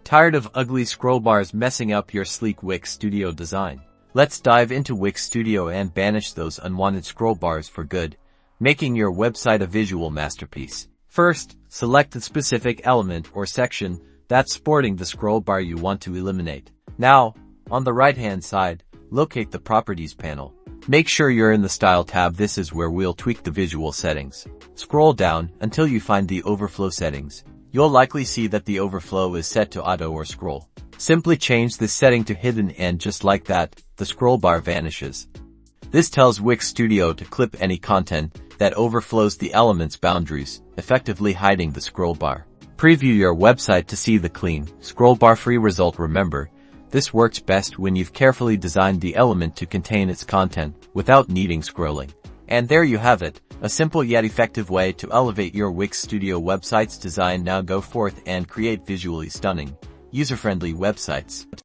Tired of ugly scroll bars messing up your sleek Wix Studio design? Let's dive into Wix Studio and banish those unwanted scroll bars for good, making your website a visual masterpiece. First, select the specific element or section that's sporting the scroll bar you want to eliminate. Now, on the right-hand side, locate the Properties panel. Make sure you're in the Style tab. This is where we'll tweak the visual settings. Scroll down until you find the Overflow Settings. You'll likely see that the overflow is set to auto or scroll. Simply change this setting to hidden and just like that, the scroll bar vanishes. This tells Wix Studio to clip any content that overflows the element's boundaries, effectively hiding the scroll bar. Preview your website to see the clean, scroll bar-free result. Remember, this works best when you've carefully designed the element to contain its content without needing scrolling. And there you have it, a simple yet effective way to elevate your Wix Studio website's design. Now go forth and create visually stunning, user-friendly websites.